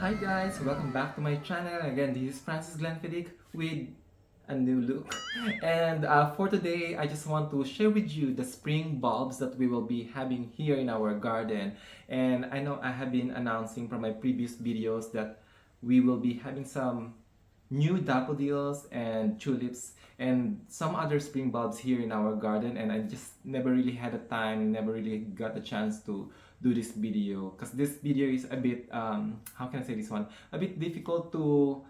Hi guys, welcome back to my channel. Again, this is Francis Glenfiddich with a new look. And for today, I just want to share with you the spring bulbs that we will be having here in our garden. And I know I have been announcing from my previous videos that we will be having some new daffodils and tulips and some other spring bulbs here in our garden, and I just never really had a time, never really got the chance to do this video because this video is a bit how can I say this one, a bit difficult to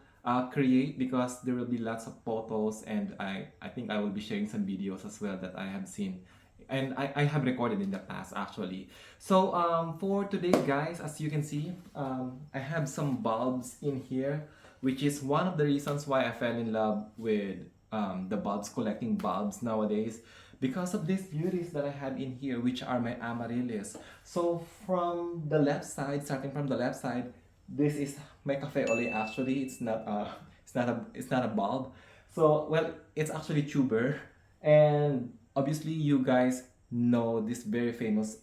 create because there will be lots of photos, and I think I will be sharing some videos as well that I have seen and I have recorded in the past actually. So for today guys, as you can see, I have some bulbs in here, which is one of the reasons why I fell in love with the bulbs, collecting bulbs nowadays, because of these beauties that I have in here, which are my amaryllis. So from the left side, starting from the left side, this is my cafe ole. Actually, it's not a bulb. So well, it's actually tuber, and obviously you guys know this very famous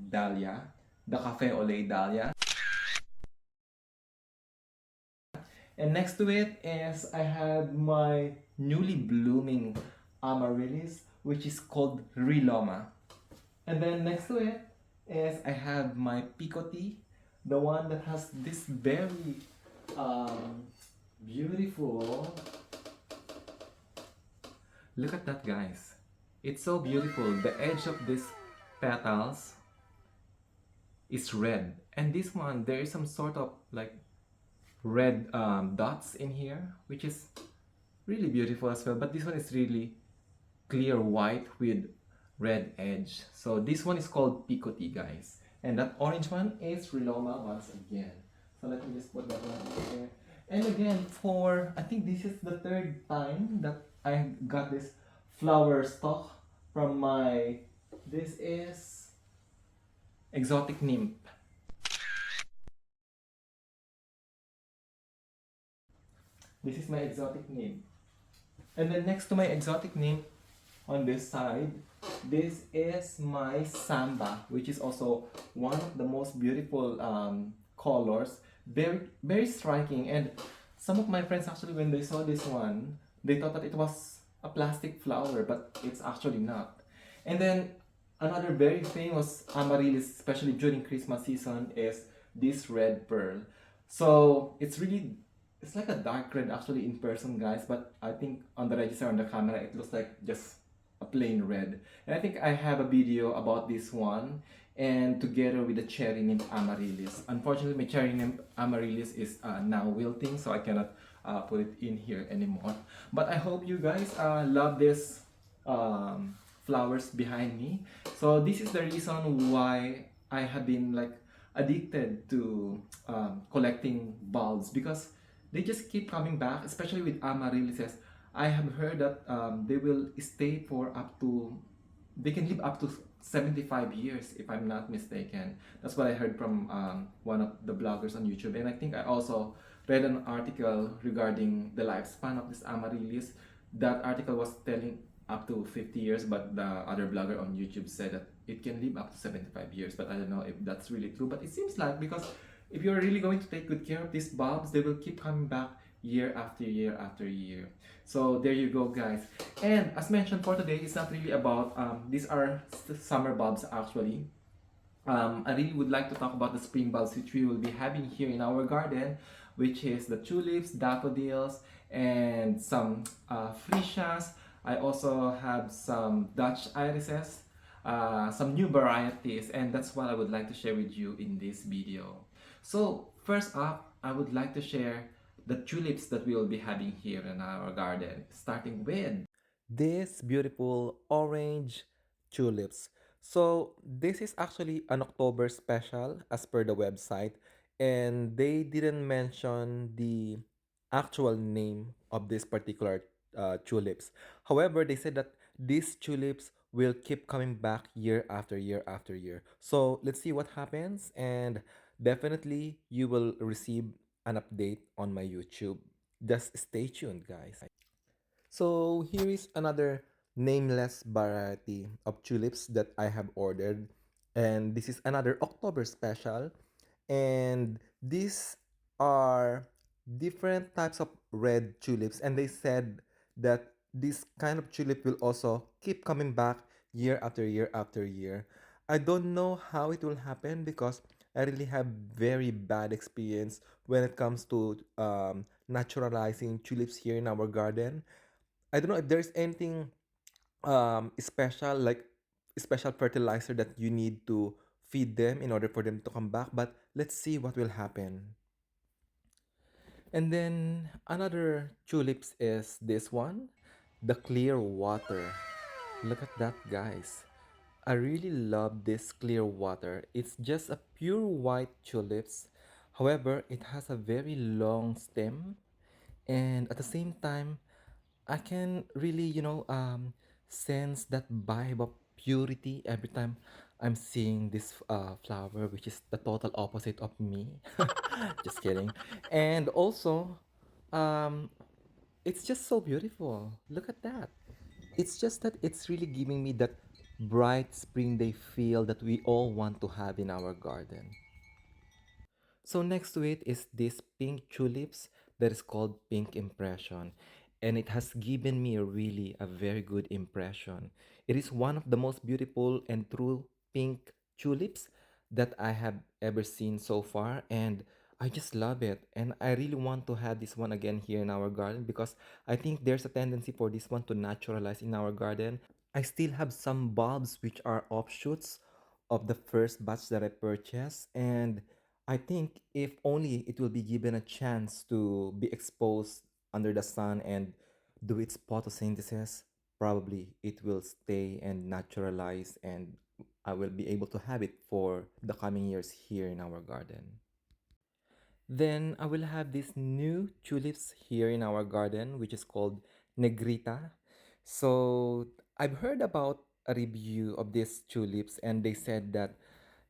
dahlia, the cafe ole dahlia. And next to it is I have my newly blooming amaryllis, which is called Riloma. And then next to it is I have my picoty, the one that has this very um, beautiful. Look at that, guys. It's so beautiful. The edge of these petals is red, and this one there is some sort of like red dots in here, which is really beautiful as well. But this one is really clear white with red edge. So this one is called picoty, guys, and that orange one is Riloma once again. So let me just put that one here. And again, for I think this is the third time that I got this flower stock from my, this is exotic nymph. This is my exotic nymph. And then next to my exotic nymph on this side, this is my samba, which is also one of the most beautiful colors. Very striking. And some of my friends actually, when they saw this one, they thought that it was a plastic flower, but it's actually not. And then another very famous amaryllis, especially during Christmas season, is this red pearl. So it's like a dark red actually in person, guys, but I think on the register on the camera it looks like just a plain red. And I think I have a video about this one, and together with the cherry nymph amaryllis. Unfortunately, my cherry nymph amaryllis is now wilting, so I cannot put it in here anymore. But I hope you guys love this flowers behind me. So this is the reason why I have been like addicted to collecting bulbs, because they just keep coming back, especially with amaryllises. I have heard that they will stay for up to, they can live up to 75 years if I'm not mistaken. That's what I heard from one of the bloggers on YouTube. And I think I also read an article regarding the lifespan of this amaryllis. That article was telling up to 50 years, but the other blogger on YouTube said that it can live up to 75 years. But I don't know if that's really true. But it seems like, because if you're really going to take good care of these bulbs, they will keep coming back year after year after year. So there you go, guys. And as mentioned, for today, it's not really about these are summer bulbs actually. I really would like to talk about the spring bulbs which we will be having here in our garden, which is the tulips, daffodils, and some freesias. I also have some Dutch irises, some new varieties, and that's what I would like to share with you in this video. So first up, I would like to share the tulips that we will be having here in our garden, starting with these beautiful orange tulips. So this is actually an October special as per the website, and they didn't mention the actual name of this particular tulips. However, they said that these tulips will keep coming back year after year after year. So let's see what happens, and definitely you will receive an update on my YouTube. Just stay tuned, guys. So here is another nameless variety of tulips that I have ordered, and this is another October special. And this are different types of red tulips, and they said that this kind of tulip will also keep coming back year after year after year. I don't know how it will happen because I really have very bad experience when it comes to naturalizing tulips here in our garden. I don't know if there's anything special, like special fertilizer that you need to feed them in order for them to come back, but let's see what will happen. And then another tulips is this one, the Clearwater. Look at that, guys. I really love this Clearwater. It's just a pure white tulips. However, it has a very long stem, and at the same time, I can really, sense that vibe of purity every time I'm seeing this flower, which is the total opposite of me. Just kidding. And also, um, it's just so beautiful. Look at that. It's just that it's really giving me that bright spring day feel that we all want to have in our garden. So next to it is this pink tulips that is called Pink Impression, and it has given me a very good impression. It is one of the most beautiful and true pink tulips that I have ever seen so far, and I just love it. And I really want to have this one again here in our garden because I think there's a tendency for this one to naturalize in our garden. I still have some bulbs which are offshoots of the first batch that I purchased, and I think if only it will be given a chance to be exposed under the sun and do its photosynthesis, probably it will stay and naturalize, and I will be able to have it for the coming years here in our garden. Then I will have these new tulips here in our garden, which is called Negrita. So I've heard about a review of these tulips, and they said that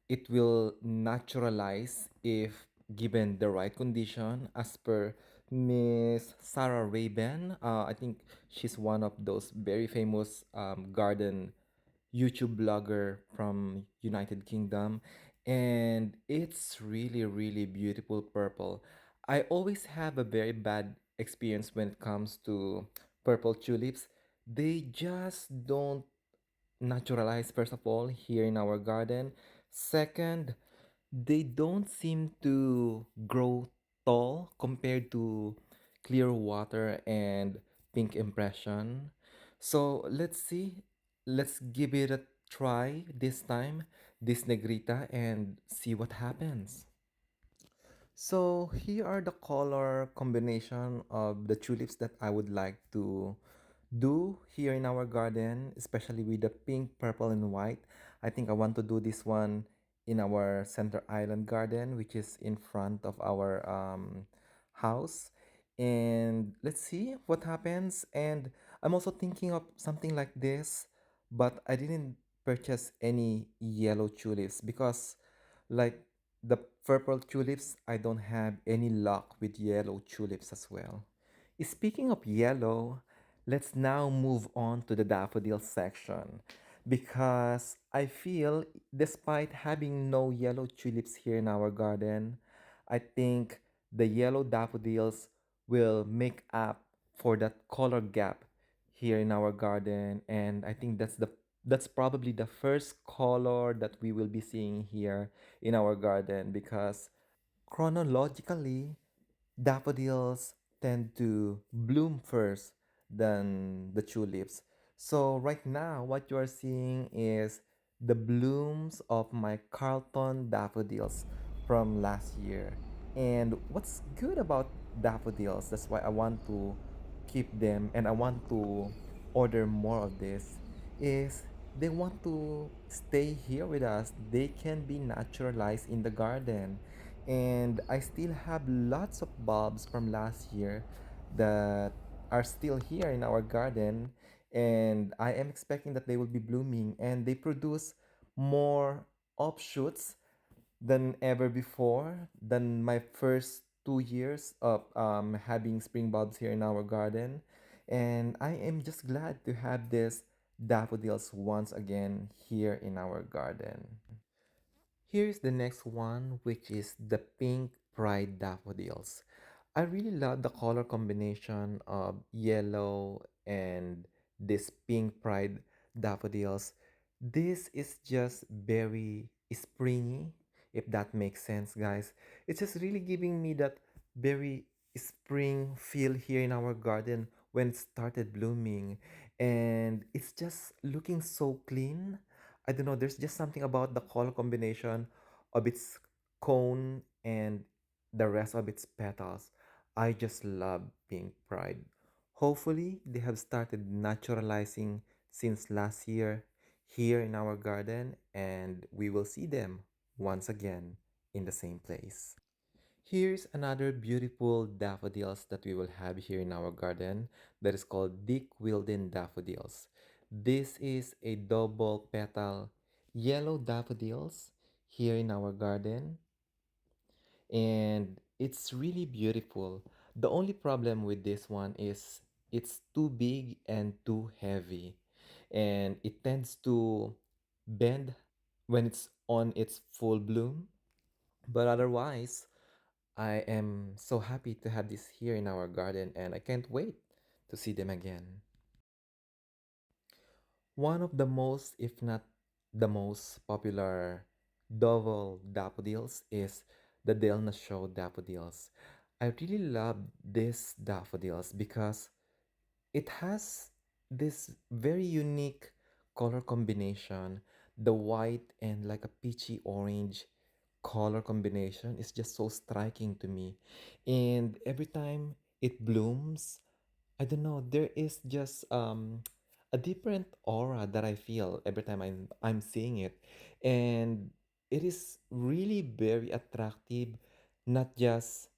it will naturalize if given the right condition, as per Miss Sarah Raven. I think she's one of those very famous garden YouTube blogger from United Kingdom, and it's really beautiful purple. I always have a very bad experience when it comes to purple tulips. They just don't naturalize, first of all, here in our garden. Second, they don't seem to grow tall compared to clear water and pink impression. So let's see. Let's give it a try this time, this negrita, and see what happens. So here are the color combination of the tulips that I would like to do here in our garden, especially with the pink, purple, and white. I think I want to do this one in our center island garden, which is in front of our house. And let's see what happens. And I'm also thinking of something like this, but I didn't purchase any yellow tulips because, like the purple tulips, I don't have any luck with yellow tulips as well. Speaking of yellow, let's now move on to the daffodil section because I feel despite having no yellow tulips here in our garden, I think the yellow daffodils will make up for that color gap here in our garden, and I think that's probably the first color that we will be seeing here in our garden because chronologically daffodils tend to bloom first than the tulips. So right now, what you are seeing is the blooms of my Carlton daffodils from last year. And what's good about daffodils, that's why I want to keep them and I want to order more of this, is they want to stay here with us. They can be naturalized in the garden, and I still have lots of bulbs from last year that are still here in our garden, and I am expecting that they will be blooming and they produce more offshoots than ever before than my first 2 years of having spring bulbs here in our garden. And I am just glad to have this daffodils once again here in our garden. Here's the next one, which is the pink Pride Daffodils. I really love the color combination of yellow and this pink Pride Daffodils. This is just very springy, if that makes sense, guys. It's just really giving me that very spring feel here in our garden when it started blooming. And it's just looking so clean. I don't know, there's just something about the color combination of its cone and the rest of its petals. I just love pink pride. Hopefully, they have started naturalizing since last year here in our garden, and we will see them once again in the same place. Here's another beautiful daffodils that we will have here in our garden that is called Dick Wilden daffodils. This is a double petal yellow daffodils here in our garden, and it's really beautiful. The only problem with this one is it's too big and too heavy, and it tends to bend when it's on its full bloom. But otherwise, I am so happy to have this here in our garden, and I can't wait to see them again. One of the most, if not the most popular double daffodils is the Delna Show daffodils. I really love this daffodils because it has this very unique color combination. The white and like a peachy orange color combination is just so striking to me. And every time it blooms, I don't know, there is just a different aura that I feel every time I'm seeing it. And it is really very attractive, not just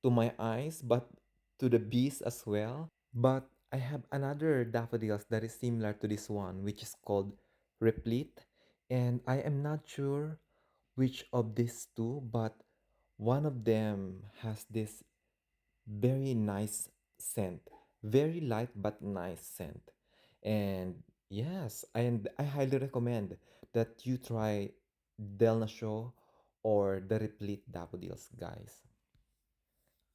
to my eyes, but to the bees as well. But I have another daffodils that is similar to this one, which is called Replete. And I am not sure which of these two, but one of them has this very nice scent, very light but nice scent. And yes, and I highly recommend that you try Delna Show or the Replete daffodils, guys.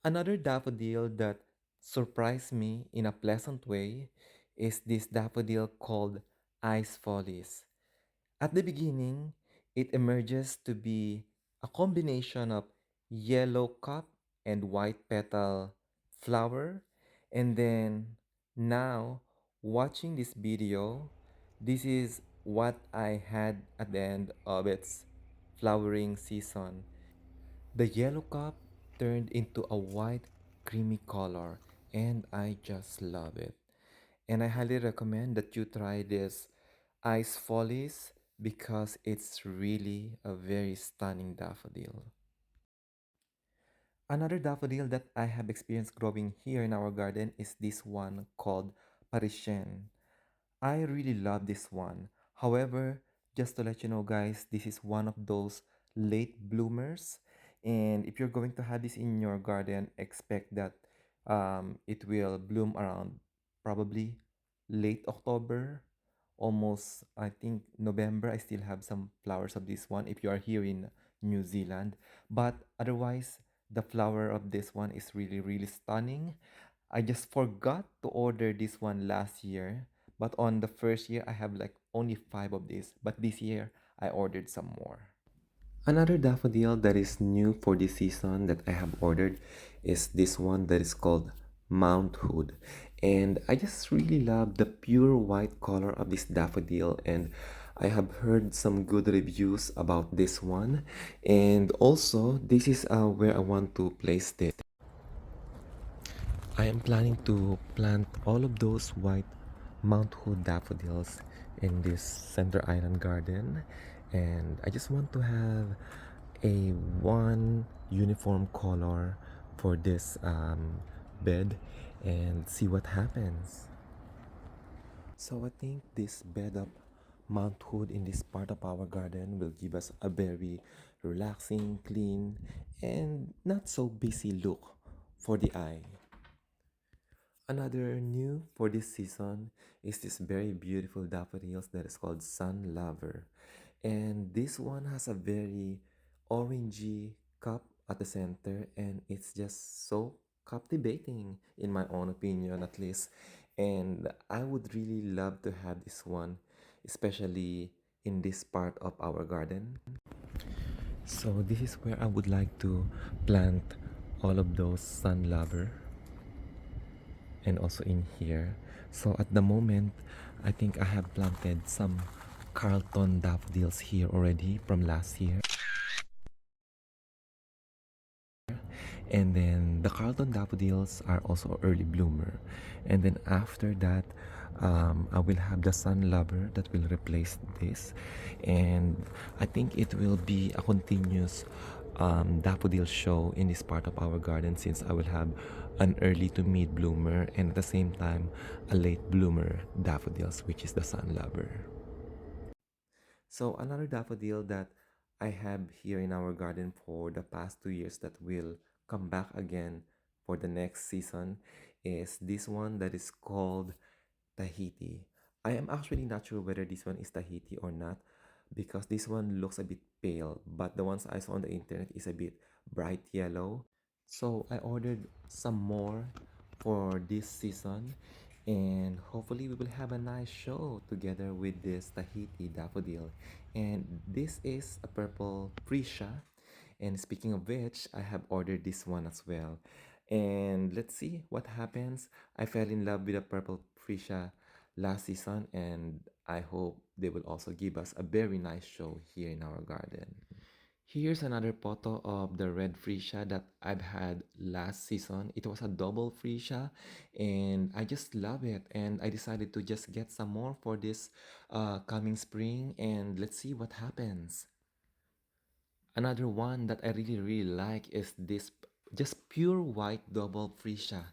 Another daffodil that surprised me in a pleasant way is this daffodil called Ice Follies. At the beginning, it emerges to be a combination of yellow cup and white petal flower. And then now, watching this video, this is what I had at the end of its flowering season. The yellow cup turned into a white creamy color, and I just love it. And I highly recommend that you try this Ice Follies because it's really a very stunning daffodil. Another daffodil that I have experienced growing here in our garden is this one called Parisienne. I really love this one. However, just to let you know, guys, this is one of those late bloomers. And if you're going to have this in your garden, expect that it will bloom around probably late October, almost, I think, November. I still have some flowers of this one if you are here in New Zealand. But otherwise, the flower of this one is really, really stunning. I just forgot to order this one last year, but on the first year I have like only 5 of these, but this year I ordered some more. Another daffodil that is new for this season that I have ordered is this one that is called Mount Hood. And I just really love the pure white color of this daffodil, and I have heard some good reviews about this one. And also, this is where I want to place this. I am planning to plant all of those white Mount Hood daffodils in this center island garden, and I just want to have a one uniform color for this bed and see what happens. So I think this bed of Mount Hood in this part of our garden will give us a very relaxing, clean, and not so busy look for the eye. Another new for this season is this very beautiful daffodils that is called Sun Lover. And this one has a very orangey cup at the center, and it's just so captivating in my own opinion at least. And I would really love to have this one, especially in this part of our garden. So this is where I would like to plant all of those sun lover, and also in here. So at the moment, I think I have planted some Carlton daffodils here already from last year. And then the Carlton daffodils are also early bloomer. And then after that, I will have the sun lover that will replace this. And I think it will be a continuous daffodil show in this part of our garden, since I will have an early to mid bloomer and at the same time a late bloomer daffodils, which is the sun lover. So another daffodil that I have here in our garden for the past 2 years that will come back again for the next season is this one that is called Tahiti. I am actually not sure whether this one is Tahiti or not, because this one looks a bit pale, but the ones I saw on the internet is a bit bright yellow. So I ordered some more for this season, and hopefully we will have a nice show together with this Tahiti daffodil. And this is a purple freesia. And speaking of which, I have ordered this one as well. And let's see what happens. I fell in love with the purple freesia last season, and I hope they will also give us a very nice show here in our garden. Here's another photo of the red freesia that I've had last season. It was a double freesia, and I just love it. And I decided to just get some more for this coming spring, and let's see what happens. Another one that I really like is this just pure white double freesia.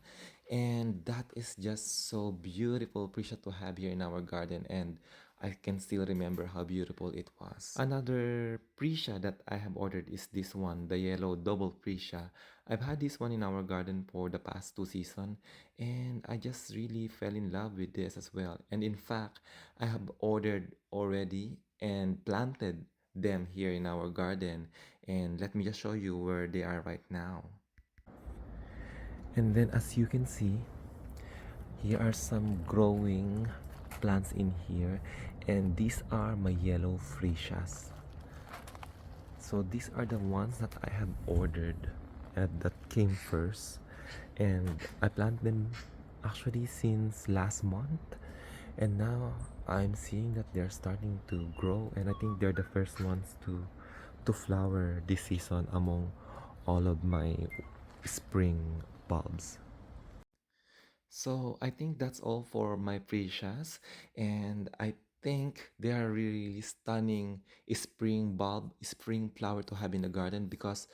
And that is just so beautiful freesia to have here in our garden, and I can still remember how beautiful it was. Another freesia that I have ordered is this one, the yellow double freesia. I've had this one in our garden for the past 2 seasons, and I just really fell in love with this as well. And in fact, I have ordered already and planted them here in our garden, and let me just show you where they are right now. And then as you can see, here are some growing plants in here, and these are my yellow freesias. So these are the ones that I have ordered and that came first, and I planted them actually since last month, and now I'm seeing that they're starting to grow, and I think they're the first ones to flower this season among all of my spring bulbs. So I think that's all for my freesias, and I think they are really stunning spring bulb, spring flower to have in the garden, because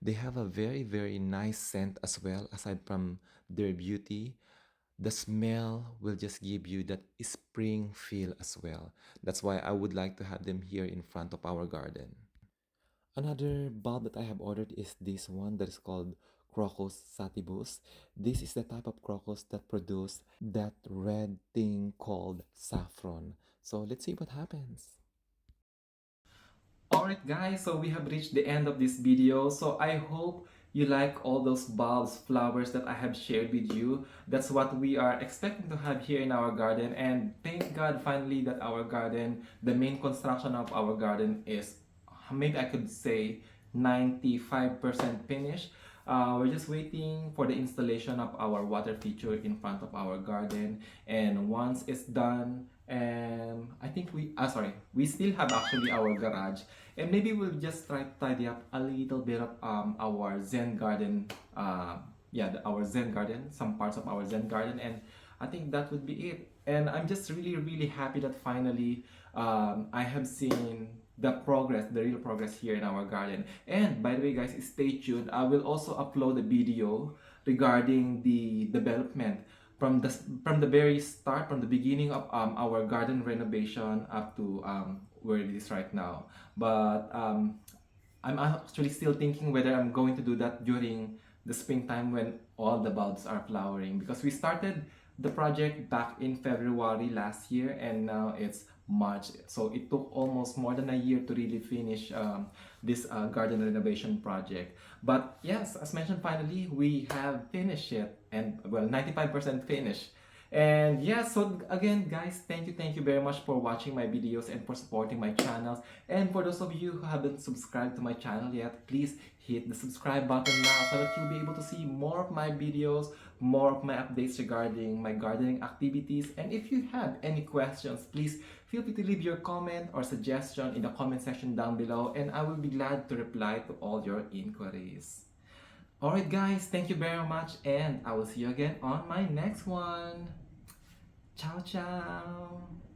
they have a very nice scent as well. Aside from their beauty, the smell will just give you that spring feel as well. That's why I would like to have them here in front of our garden. Another bulb that I have ordered is this one that is called Crocus Sativus. This is the type of crocus that produce that red thing called saffron. So let's see what happens. Alright guys, so we have reached the end of this video. So I hope you like all those bulbs, flowers that I have shared with you. That's what we are expecting to have here in our garden. And thank God finally that our garden, the main construction of our garden is, maybe I could say, 95% finished. We're just waiting for the installation of our water feature in front of our garden, and once it's done, I think we still have actually our garage, and maybe we'll just try to tidy up a little bit of our Zen garden, our Zen garden, some parts of our Zen garden, and I think that would be it. And I'm just really happy that finally I have seen the progress, the real progress here in our garden. And by the way, guys, stay tuned. I will also upload a video regarding the development from the very start, from the beginning of our garden renovation up to where it is right now. But I'm actually still thinking whether I'm going to do that during the springtime when all the bulbs are flowering, because we started the project back in February last year, and now it's March. So it took almost more than a year to really finish this garden renovation project. But yes, as mentioned, finally we have finished it, and well, 95% finished. And yeah, so again, guys, thank you very much for watching my videos and for supporting my channels. And for those of you who haven't subscribed to my channel yet, please hit the subscribe button now so that you'll be able to see more of my videos, more of my updates regarding my gardening activities. And if you have any questions, please feel free to leave your comment or suggestion in the comment section down below, and I will be glad to reply to all your inquiries. Alright guys, thank you very much, and I will see you again on my next one. Ciao ciao!